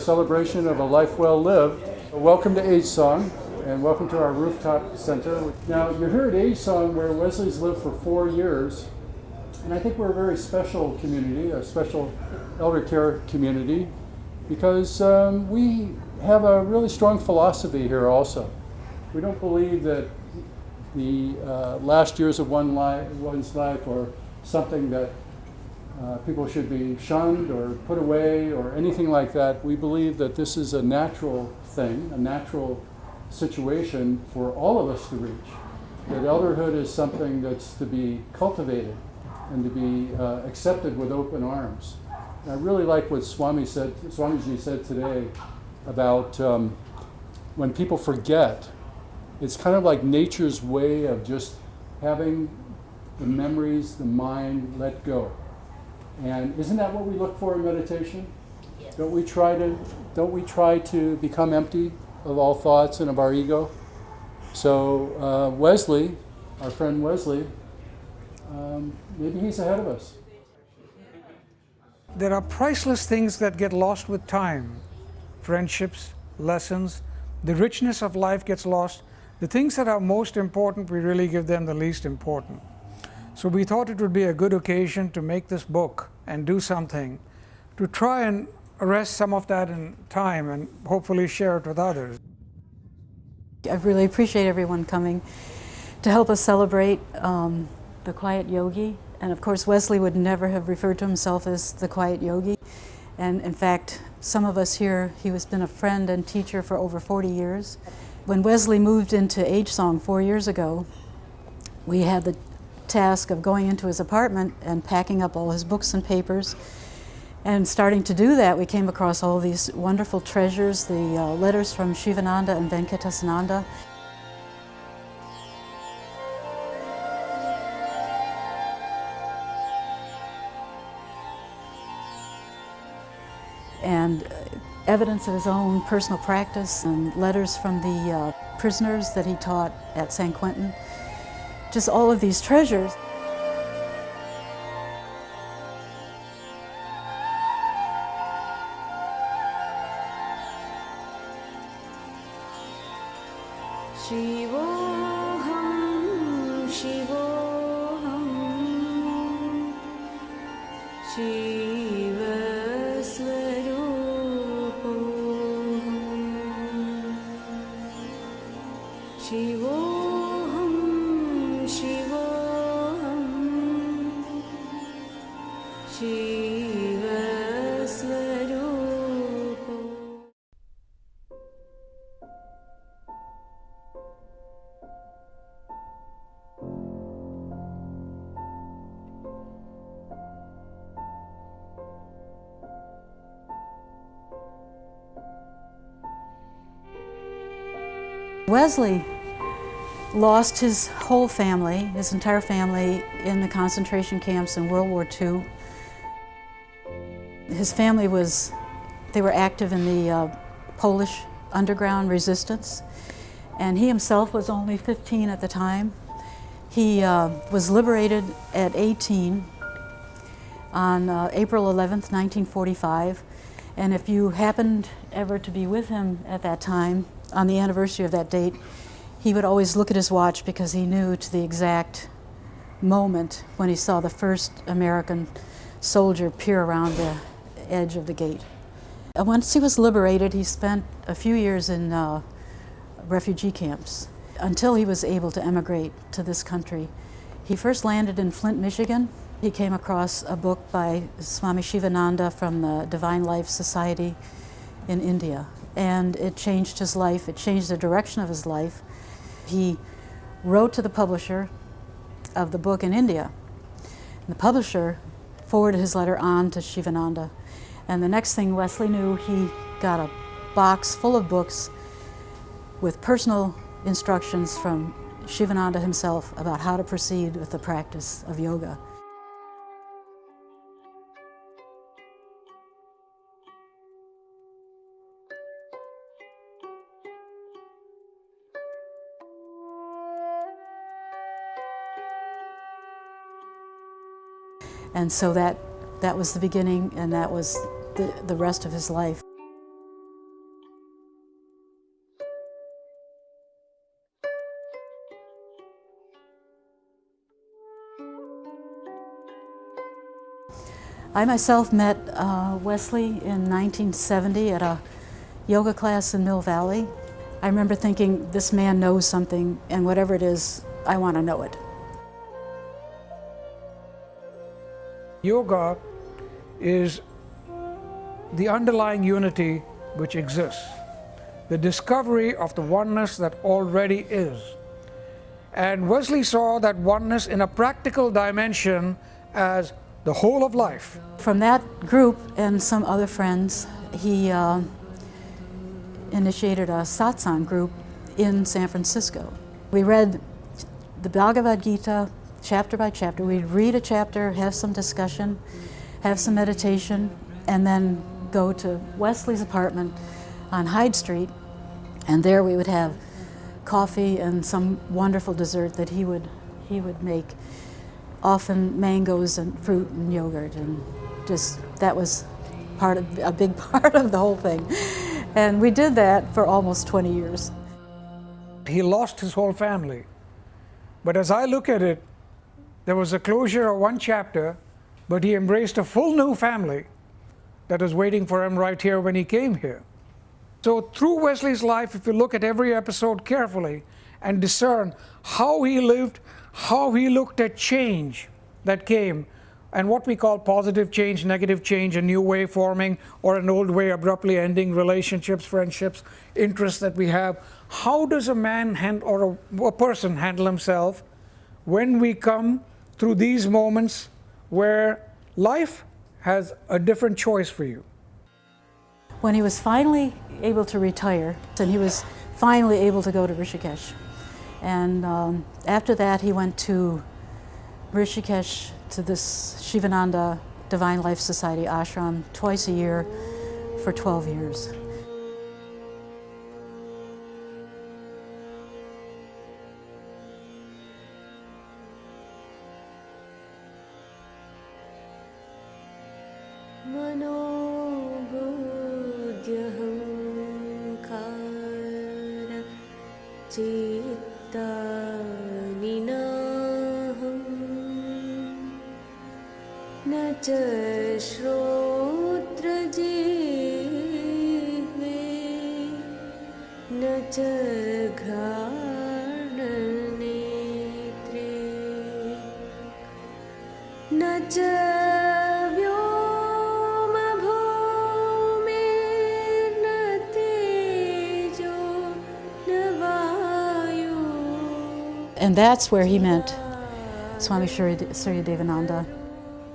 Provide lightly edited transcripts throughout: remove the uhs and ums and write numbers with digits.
celebration of a life well lived. Welcome to AgeSong, and welcome to our rooftop center. Now, you're here at AgeSong, where Wesley's lived for 4 years, and I think we're a very special community, a special elder care community, because we have a really strong philosophy here also. We don't believe that the last years of one's life are something that people should be shunned or put away or anything like that. We believe that this is a natural thing, a natural situation for all of us to reach. That elderhood is something that's to be cultivated and to be accepted with open arms. And I really like what Swamiji said today about when people forget. It's kind of like nature's way of just having the memories, the mind let go. And isn't that what we look for in meditation? Yes. Don't we try to become empty of all thoughts and of our ego? So Wesley, our friend Wesley, maybe he's ahead of us. There are priceless things that get lost with time. Friendships, lessons, the richness of life gets lost. The things that are most important, we really give them the least important. So we thought it would be a good occasion to make this book and do something to try and arrest some of that in time and hopefully share it with others. I really appreciate everyone coming to help us celebrate the Quiet Yogi. And of course, Wesley would never have referred to himself as the Quiet Yogi. And in fact, some of us here, he has been a friend and teacher for over 40 years. When Wesley moved into AgeSong 4 years ago, we had the task of going into his apartment and packing up all his books and papers. And starting to do that, we came across all these wonderful treasures, the letters from Shivananda and Venkatasananda. And evidence of his own personal practice and letters from the prisoners that he taught at San Quentin. Just all of these treasures. Shivoham, Shivoham, Shivaswarupoham, Shivoham, Shivoham, Shivaswarupoham. Wesley lost his whole family, his entire family, in the concentration camps in World War II. His family they were active in the Polish underground resistance, and he himself was only 15 at the time. He was liberated at 18 on April 11th, 1945, and if you happened ever to be with him at that time, on the anniversary of that date, he would always look at his watch because he knew to the exact moment when he saw the first American soldier peer around the edge of the gate. Once he was liberated, he spent a few years in refugee camps until he was able to emigrate to this country. He first landed in Flint, Michigan. He came across a book by Swami Shivananda from the Divine Life Society in India, and it changed his life. It changed the direction of his life. He wrote to the publisher of the book in India. And the publisher forwarded his letter on to Shivananda. And the next thing Wesley knew, he got a box full of books with personal instructions from Shivananda himself about how to proceed with the practice of yoga. And so that was the beginning, and that was the rest of his life. I myself met Wesley in 1970 at a yoga class in Mill Valley. I remember thinking, this man knows something, and whatever it is, I want to know it. Yoga is the underlying unity which exists, the discovery of the oneness that already is. And Wesley saw that oneness in a practical dimension as the whole of life. From that group and some other friends, he initiated a satsang group in San Francisco. We read the Bhagavad Gita chapter by chapter. We'd read a chapter, have some discussion, have some meditation, and then go to Wesley's apartment on Hyde Street, and there we would have coffee and some wonderful dessert that he would make, often mangoes and fruit and yogurt, and just that was a big part of the whole thing. And we did that for almost 20 years. He lost his whole family. But as I look at it, there was a closure of one chapter, but he embraced a full new family that was waiting for him right here when he came here. So through Wesley's life, if you look at every episode carefully and discern how he lived, how he looked at change that came, and what we call positive change, negative change, a new way forming, or an old way abruptly ending, relationships, friendships, interests that we have. How does a man or a person handle himself when we come through these moments where life has a different choice for you? When he was finally able to retire, and he was finally able to go to Rishikesh, and after that he went to Rishikesh to this Shivananda Divine Life Society ashram twice a year for 12 years. न च श्रोत्रजिह्वे न च घ्राणनेत्रे न च व्योमभूमिर्न तेजो न वायु. And that's where he met Swami Suryadevananda.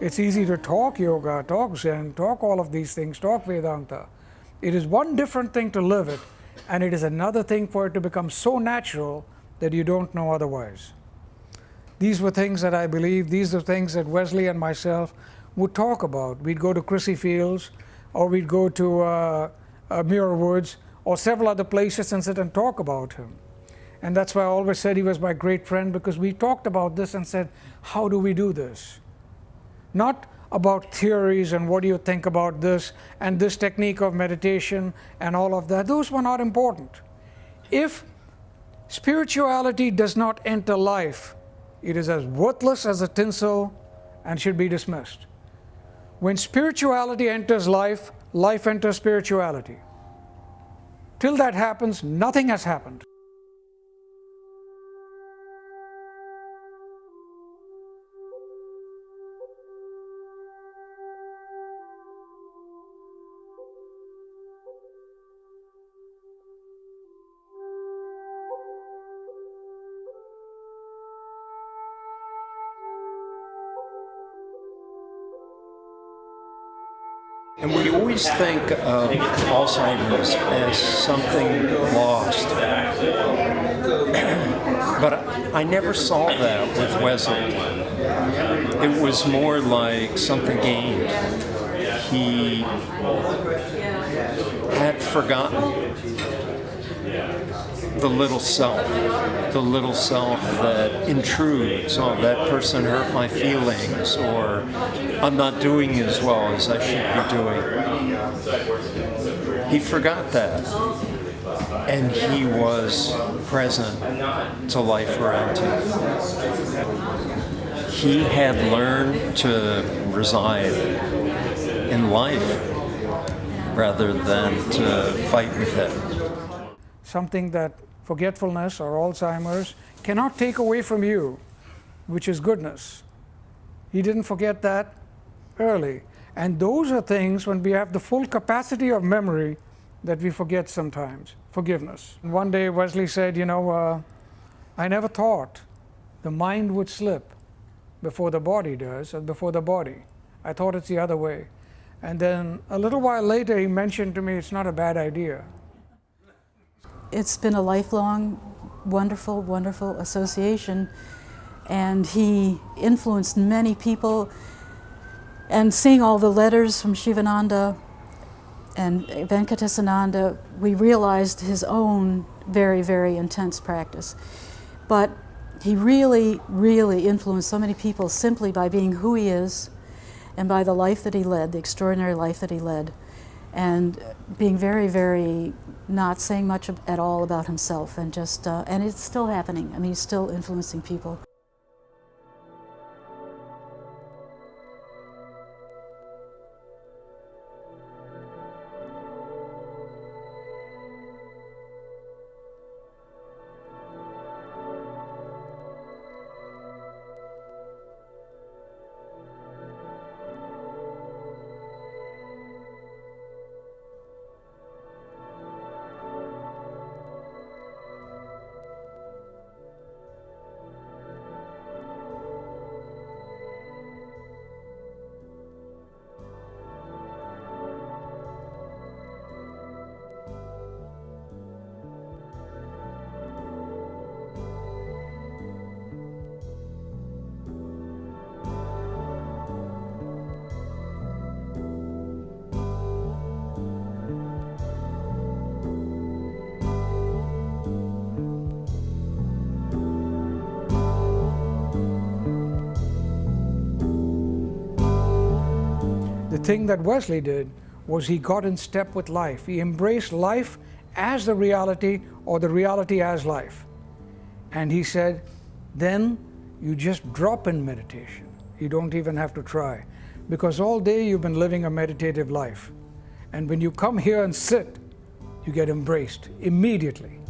It's easy to talk yoga, talk Zen, talk all of these things, talk Vedanta. It is one different thing to live it, and it is another thing for it to become so natural that you don't know otherwise. These were things that I believe, these are things that Wesley and myself would talk about. We'd go to Chrissy Fields, or we'd go to Muir Woods, or several other places and sit and talk about him. And that's why I always said he was my great friend, because we talked about this and said, how do we do this? Not about theories and what do you think about this and this technique of meditation and all of that. Those were not important. If spirituality does not enter life, it is as worthless as a tinsel and should be dismissed. When spirituality enters life, life enters spirituality. Till that happens, nothing has happened. And we always think of Alzheimer's as something lost. But I never saw that with Wesley. It was more like something gained. He had forgotten the little self that intrudes. Oh, that person hurt my feelings, or I'm not doing as well as I should be doing. He forgot that, and he was present to life around him. He had learned to reside in life rather than to fight with it. Something that forgetfulness or Alzheimer's cannot take away from you, which is goodness. He didn't forget that early. And those are things, when we have the full capacity of memory, that we forget sometimes. Forgiveness. One day Wesley said, I never thought the mind would slip before the body does, or before the body. I thought it's the other way. And then a little while later he mentioned to me, it's not a bad idea. It's been a lifelong, wonderful, wonderful association, and he influenced many people. And seeing all the letters from Shivananda and Venkatasananda, we realized his own very, very intense practice. But he really, really influenced so many people simply by being who he is and by the life that he led, the extraordinary life that he led, and being very, very not saying much at all about himself, and just, and it's still happening. I mean, he's still influencing people. The thing that Wesley did was he got in step with life. He embraced life as the reality, or the reality as life. And he said, then you just drop in meditation. You don't even have to try. Because all day you've been living a meditative life. And when you come here and sit, you get embraced immediately.